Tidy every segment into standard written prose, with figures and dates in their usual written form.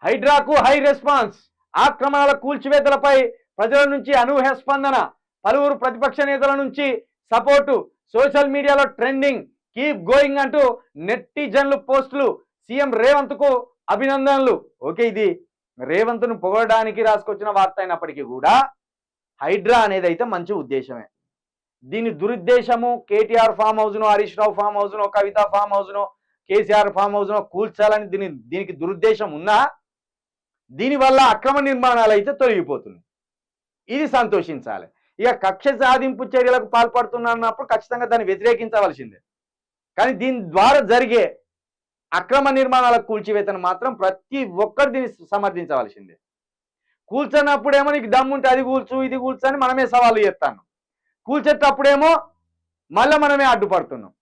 హైడ్రాకు high response. ఆక్రమణల కూల్చివేతలపై ప్రజల నుంచి అనూహ్య స్పందన. పలువురు ప్రతిపక్ష నేతల నుంచి సపోర్టు. సోషల్ మీడియాలో ట్రెండింగ్. కీప్ గోయింగ్ అంటూ నెటిజన్లు పోస్టులు. సీఎం రేవంత్ కు అభినందనలు. ఓకే, ఇది రేవంత్ను పొగడడానికి రాసుకొచ్చిన వార్త అయినప్పటికీ కూడా హైడ్రా అనేది అయితే మంచి ఉద్దేశమే. దీని దురుద్దేశము కేటీఆర్ ఫామ్ హౌస్ను, హరీష్ రావు ఫామ్ హౌస్ను, కవిత ఫామ్ హౌస్ను, కేసీఆర్ ఫామ్ హౌస్ను కూల్చాలని దీనికి దురుద్దేశం ఉన్నా దీనివల్ల అక్రమ నిర్మాణాలు అయితే తొలగిపోతుంది. ఇది సంతోషించాలి. ఇక కక్ష సాధింపు చర్యలకు పాల్పడుతున్నప్పుడు ఖచ్చితంగా దాన్ని వ్యతిరేకించవలసిందే. కానీ దీని ద్వారా జరిగే అక్రమ నిర్మాణాల కూల్చివేతను మాత్రం ప్రతి ఒక్కరు దీన్ని సమర్థించవలసిందే. కూల్చనప్పుడేమో నీకు దమ్ముంటే అది కూల్చు, ఇది కూల్చు అని మనమే సవాలు చేస్తాను. కూల్చేటప్పుడేమో మళ్ళీ మనమే అడ్డుపడుతున్నాం.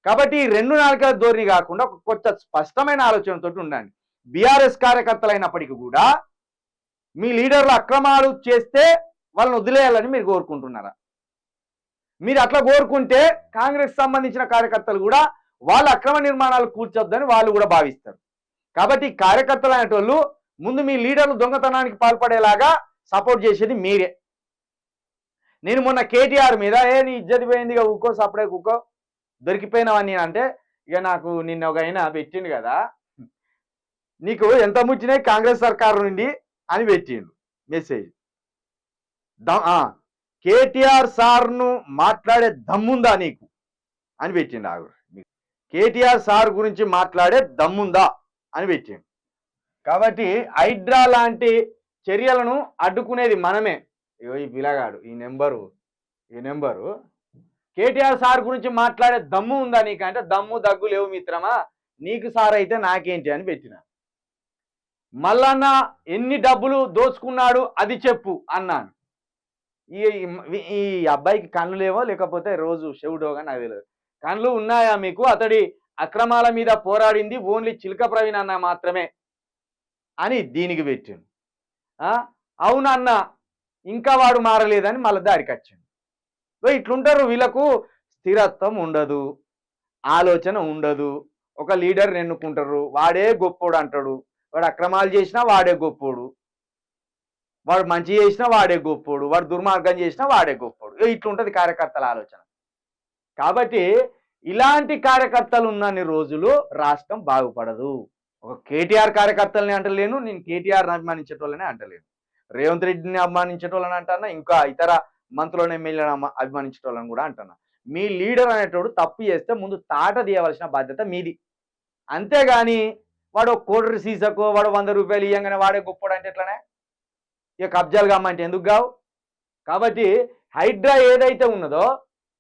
కాబట్టి ఈ రెండు నాలుకల ధోరణి కాకుండా ఒక కొత్త స్పష్టమైన ఆలోచనతో ఉండండి. బీఆర్ఎస్ కార్యకర్తలైనప్పటికీ కూడా మీ లీడర్లు అక్రమాలు చేస్తే వాళ్ళని వదిలేయాలని మీరు కోరుకుంటున్నారా? మీరు అట్లా కోరుకుంటే కాంగ్రెస్ సంబంధించిన కార్యకర్తలు కూడా వాళ్ళ అక్రమ నిర్మాణాలు కూర్చొద్దని వాళ్ళు కూడా భావిస్తారు. కాబట్టి కార్యకర్తలు అనేటోళ్ళు ముందు మీ లీడర్లు దొంగతనానికి పాల్పడేలాగా సపోర్ట్ చేసేది మీరే. నేను మొన్న కేటీఆర్ మీద నీ ఇజ్జతి పోయింది, ఇక ఊకో సపడే ఊకో దొరికిపోయినావని అంటే ఇక నాకు నిన్న ఒక అయినా పెట్టిండు కదా, నీకు ఎంత ముచ్చినాయి కాంగ్రెస్ సర్కారు నుండి అని పెట్టిండు మెసేజ్. కేటీఆర్ సార్ను మాట్లాడే దమ్ముందా నీకు అని పెట్టిండు. కేటీఆర్ సార్ గురించి మాట్లాడే దమ్ముందా అని పెట్టిండు. కాబట్టి హైడ్రా లాంటి చర్యలను అడ్డుకునేది మనమే. ఈ పిల్లగాడు ఈ నెంబరు కేటీఆర్ సార్ గురించి మాట్లాడే దమ్ము ఉందా నీకంటే దమ్ము దగ్గు లేవు మిత్రమా, నీకు సార్ అయితే నాకేంటి అని పెట్టిన. మల్లన్న ఎన్ని డబ్బులు దోచుకున్నాడు అది చెప్పు అన్నాను. ఈ అబ్బాయికి కళ్ళు లేవో లేకపోతే రోజు చెవుడోగా నాకు తెలియదు. కళ్ళు ఉన్నాయా మీకు? అతడి అక్రమాల మీద పోరాడింది ఓన్లీ చిలక ప్రవీణ్ అన్న మాత్రమే అని దీనికి పెట్టిండు. అవునన్న ఇంకా వాడు మారలేదని మళ్ళీ దారికి వచ్చిండు. ఇట్లుంటారు. వీళ్ళకు స్థిరత్వం ఉండదు, ఆలోచన ఉండదు. ఒక లీడర్ ఎన్నుకుంటారు, వాడే గొప్పోడు అంటాడు. వాడు అక్రమాలు చేసినా వాడే గొప్పోడు, వాడు మంచి చేసినా వాడే గొప్పోడు, వాడు దుర్మార్గం చేసినా వాడే గొప్పోడు. ఇట్లుంటుంది కార్యకర్తల ఆలోచన. కాబట్టి ఇలాంటి కార్యకర్తలు ఉన్నన్ని రోజులు రాష్ట్రం బాగుపడదు. ఒక కేటీఆర్ కార్యకర్తలని అంటలేను, నేను కేటీఆర్ని అభిమానించేటోళ్ళనే అంటలేను, రేవంత్ రెడ్డిని అభిమానించేటోళ్ళని అంటున్నా, ఇంకా ఇతర మంత్రులను ఎమ్మెల్యేలను అభిమానించేటోళ్ళని కూడా అంటున్నా. మీ లీడర్ అనేటోడు తప్పు చేస్తే ముందు తాట తీయవలసిన బాధ్యత మీది. అంతేగాని వాడు కోటి సీసకో వాడు 100 రూపాయలు ఇవ్వగానే వాడే గొప్పడు అంటే ఎట్లనే? ఇక కబ్జాలు కమ్మంటే ఎందుకు కావు? కాబట్టి హైడ్రా ఏదైతే ఉన్నదో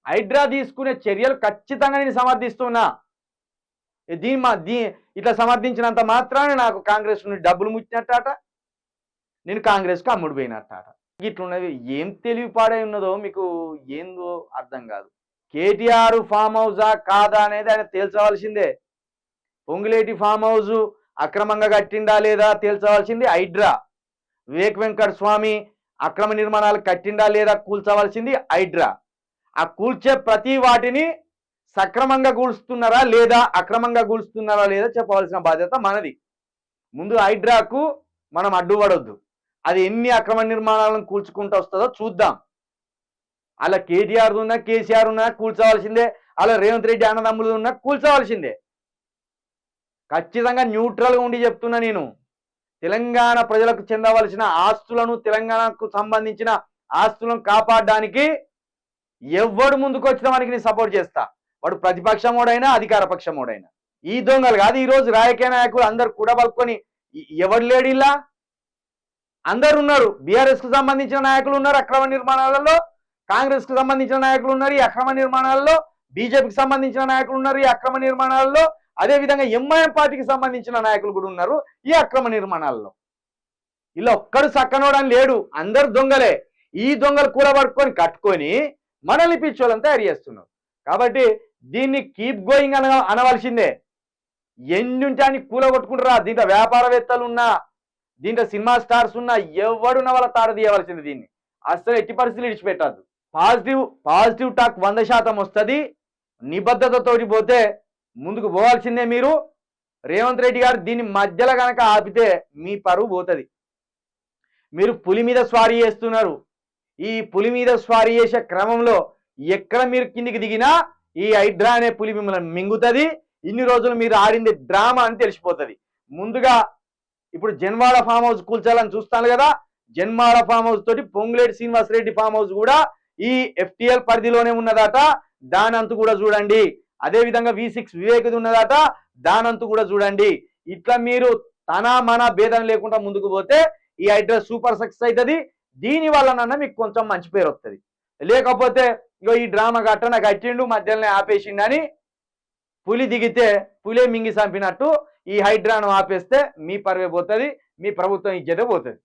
హైడ్రా తీసుకునే చర్యలు ఖచ్చితంగా నేను సమర్థిస్తున్నా. ఇట్లా సమర్థించినంత మాత్రాన నాకు కాంగ్రెస్ నుండి డబ్బులు ముచ్చినట్టాట, నేను కాంగ్రెస్కి అమ్ముడు పోయినట్టాట. ఇట్లున్నది. ఏం తెలివిపాడై ఉన్నదో మీకు ఏందో అర్థం కాదు. కేటీఆర్ ఫామ్ హౌజా కాదా అనేది ఆయన తేల్చవలసిందే. పొంగులేటి ఫామ్ హౌస్ అక్రమంగా కట్టిందా లేదా తేల్చవలసింది హైడ్రా. వివేక్ వెంకట స్వామి అక్రమ నిర్మాణాలు కట్టిందా లేదా కూల్చవలసింది హైడ్రా. ఆ కూల్చే ప్రతి వాటిని సక్రమంగా కూల్స్తున్నారా లేదా అక్రమంగా కూల్స్తున్నారా లేదా చెప్పవలసిన బాధ్యత మనది. ముందు హైడ్రాకు మనం అడ్డుపడొద్దు. అది ఎన్ని అక్రమ నిర్మాణాలను కూల్చుకుంటూ వస్తుందో చూద్దాం. అలా కేటీఆర్ ఉన్నా కేసీఆర్ ఉన్నా కూల్చవలసిందే, అలా రేవంత్ రెడ్డి అన్నదమ్ములు ఉన్నా కూల్చవలసిందే. ఖచ్చితంగా న్యూట్రల్గా ఉండి చెప్తున్నా నేను. తెలంగాణ ప్రజలకు చెందవలసిన ఆస్తులను, తెలంగాణకు సంబంధించిన ఆస్తులను కాపాడడానికి ఎవడు ముందుకు వచ్చిన వానికి నేను సపోర్ట్ చేస్తా. వాడు ప్రతిపక్షమోడైనా అధికార పక్షమోడైనా. ఈ దొంగలు కాదు. ఈరోజు రాజకీయ నాయకులు అందరు కూడా పలుకొని ఎవడు లేడిలా అందరు ఉన్నారు. బీఆర్ఎస్కు సంబంధించిన నాయకులు ఉన్నారు అక్రమ నిర్మాణాలలో, కాంగ్రెస్కు సంబంధించిన నాయకులు ఉన్నారు ఈ అక్రమ నిర్మాణాలలో, బీజేపీకి సంబంధించిన నాయకులు ఉన్నారు ఈ అక్రమ నిర్మాణాలలో, అదేవిధంగా ఎంఐఎం పార్టీకి సంబంధించిన నాయకులు కూడా ఉన్నారు ఈ అక్రమ నిర్మాణాలలో. ఇలా ఒక్కడు సక్కనోడని లేడు, అందరు దొంగలే. ఈ దొంగలు కూడబడుకొని కట్టుకొని మనల్ని పిచ్చోళ్ళని తయారు చేస్తున్నారు. కాబట్టి దీన్ని కీప్ గోయింగ్ అనవలసిందే. ఎన్నుంటే అని కూలగొట్టుకుంటారా? దీంట్లో వ్యాపారవేత్తలు ఉన్నా, దీంట్లో సినిమా స్టార్స్ ఉన్నా, ఎవడున్న వాళ్ళ తాడ తీయవలసింది. దీన్ని అస్సలు ఎట్టి పరిస్థితులు విడిచిపెట్టద్దు. పాజిటివ్ టాక్ 100% వస్తుంది. నిబద్ధతతోటి పోతే ముందుకు పోవాల్సిందే. మీరు రేవంత్ రెడ్డి గారు దీన్ని మధ్యలో కనుక ఆపితే మీ పరువు పోతుంది. మీరు పులి మీద స్వారీ చేస్తున్నారు. ఈ పులి మీద స్వారీ చేసే క్రమంలో ఎక్కడ మీరు కిందికి దిగినా ఈ హైడ్రా అనే పులి మిమ్మల్ని మింగుతుంది. ఇన్ని రోజులు మీరు ఆడింది డ్రామా అని తెలిసిపోతుంది. ముందుగా ఇప్పుడు జన్వాడ ఫామ్ హౌస్ కూల్చాలని చూస్తాను కదా, జన్వాడ ఫామ్ హౌస్ తోటి పొంగులేటి శ్రీనివాసరెడ్డి ఫామ్ హౌస్ కూడా ఈ FTL పరిధిలోనే ఉన్నదట, దానంతు కూడా చూడండి. అదే విధంగా V6 వివేకది ఉన్నదట, దానంతు కూడా చూడండి. ఇట్లా మీరు తన మన భేదం లేకుండా ముందుకు పోతే ఈ హైడ్రా సూపర్ సక్సెస్ అవుతుంది. దీని వల్లనన్నా మీకు కొంచెం మంచి పేరు వస్తుంది. లేకపోతే ఇగో ఈ డ్రామా గట్ట నాకు కట్టిండు మధ్యలోనే ఆపేసిండు అని పులి దిగితే పులే మింగి చంపినట్టు ఈ హైడ్రాను ఆపేస్తే మీ పరువే పోతుంది, మీ ప్రభుత్వం ఇజ్జతే పోతుంది.